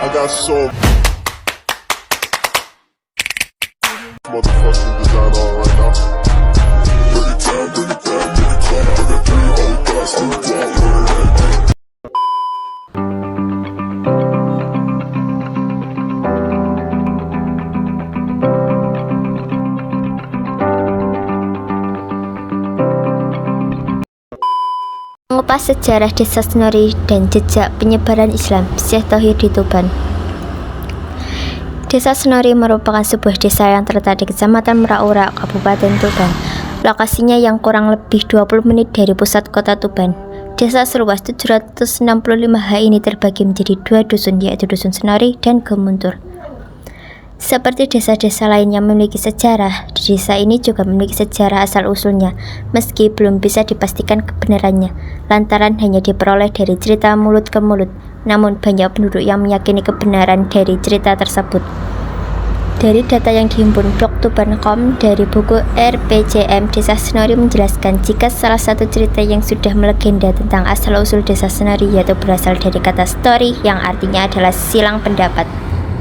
I got so motherfucking design on right now. Bring it down, bring it down, bring it down. I got 3 old guys to walk. Mengupas sejarah Desa Senori dan jejak penyebaran Islam Syekh Thohir di Tuban. Desa Senori merupakan sebuah desa yang terletak di Kecamatan Merak-Urak, Kabupaten Tuban. Lokasinya yang kurang lebih 20 menit dari pusat kota Tuban. Desa seluas 765 ha ini terbagi menjadi 2 dusun, yaitu Dusun Senori dan Gemuntur. Seperti desa-desa lain yang memiliki sejarah, di desa ini juga memiliki sejarah asal-usulnya, meski belum bisa dipastikan kebenarannya, lantaran hanya diperoleh dari cerita mulut ke mulut, namun banyak penduduk yang meyakini kebenaran dari cerita tersebut. Dari data yang dihimpun Blog Tuban.com dari buku RPJM Desa Senori menjelaskan jika salah satu cerita yang sudah melegenda tentang asal-usul Desa Senori yaitu berasal dari kata story yang artinya adalah silang pendapat.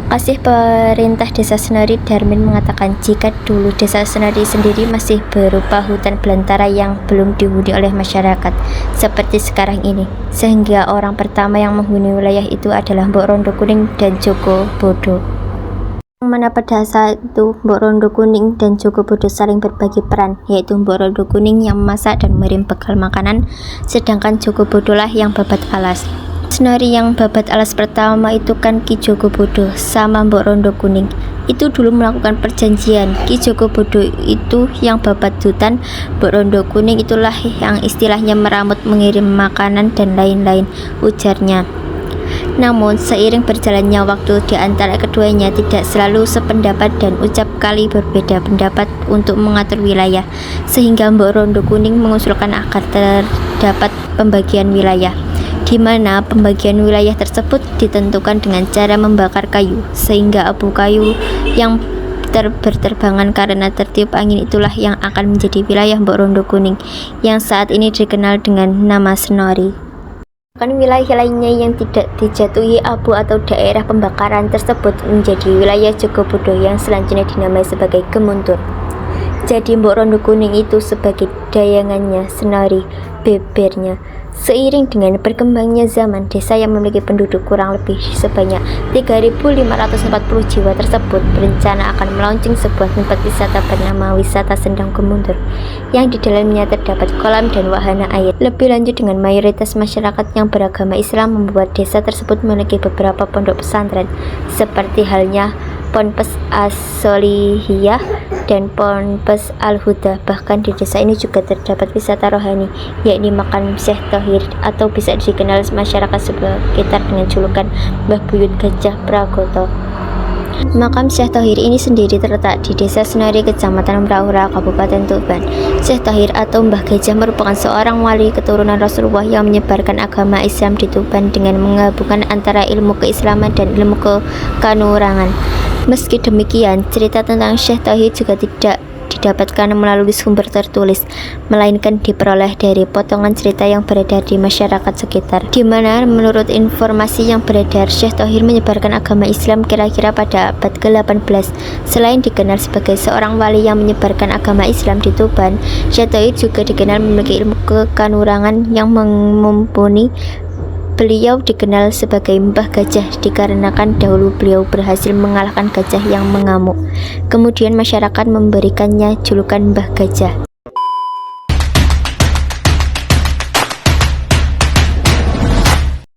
Kasih Perintah Desa Senori Darmin mengatakan jika dulu Desa Senori sendiri masih berupa hutan belantara yang belum dihuni oleh masyarakat seperti sekarang ini, sehingga orang pertama yang menghuni wilayah itu adalah Mbok Rondo Kuning dan Joko Bodo. Yang mana pada saat itu Mbok Rondo Kuning dan Joko Bodo saling berbagi peran, yaitu Mbok Rondo Kuning yang memasak dan mengirim bekal makanan, sedangkan Joko Bodo lah yang babat alas. Senori yang babat alas pertama itu kan Ki Joko Bodo sama Mbok Rondo Kuning itu dulu melakukan perjanjian. Ki Joko Bodo itu yang babat hutan, Mbok Rondo Kuning itulah yang istilahnya meramut, mengirim makanan dan lain-lain, ujarnya. Namun seiring berjalannya waktu di antara keduanya tidak selalu sependapat dan ucap kali berbeda pendapat untuk mengatur wilayah, sehingga Mbok Rondo Kuning mengusulkan agar terdapat pembagian wilayah, di mana pembagian wilayah tersebut ditentukan dengan cara membakar kayu, sehingga abu kayu yang berterbangan karena tertiup angin itulah yang akan menjadi wilayah Mbok Rondo Kuning yang saat ini dikenal dengan nama Senori. Bahkan wilayah lainnya yang tidak dijatuhi abu atau daerah pembakaran tersebut menjadi wilayah Joko Bodo yang selanjutnya dinamai sebagai Gemuntur. Jadi Mbok Rondo Kuning itu sebagai dayangannya, Senori bebernya. Seiring dengan berkembangnya zaman, desa yang memiliki penduduk kurang lebih sebanyak 3.540 jiwa tersebut berencana akan melaunching sebuah tempat wisata bernama Wisata Sendang Gemuntur, yang di dalamnya terdapat kolam dan wahana air. Lebih lanjut, dengan mayoritas masyarakat yang beragama Islam membuat desa tersebut memiliki beberapa pondok pesantren, seperti halnya Ponpes As-Solihiyah dan Ponpes Al-Huda. Bahkan di desa ini juga terdapat wisata rohani, yakni makam Syekh Thohir, atau bisa dikenal masyarakat sekitar dengan julukan Mbah Buyut Gajah Pragoto. Makam Syekh Thohir ini sendiri terletak di Desa Senori, Kecamatan Merak-Urak, Kabupaten Tuban. Syekh Thohir atau Mbah Gajah merupakan seorang wali keturunan Rasulullah yang menyebarkan agama Islam di Tuban dengan menggabungkan antara ilmu keislaman dan ilmu kekanurangan. Meski demikian, cerita tentang Syekh Thohir juga tidak didapatkan melalui sumber tertulis, melainkan diperoleh dari potongan cerita yang beredar di masyarakat sekitar, di mana menurut informasi yang beredar, Syekh Thohir menyebarkan agama Islam kira-kira pada abad ke-18. Selain dikenal sebagai seorang wali yang menyebarkan agama Islam di Tuban, Syekh Thohir juga dikenal memiliki ilmu kekanurangan yang mumpuni. Beliau dikenal sebagai Mbah Gajah dikarenakan dahulu beliau berhasil mengalahkan gajah yang mengamuk. Kemudian masyarakat memberikannya julukan Mbah Gajah.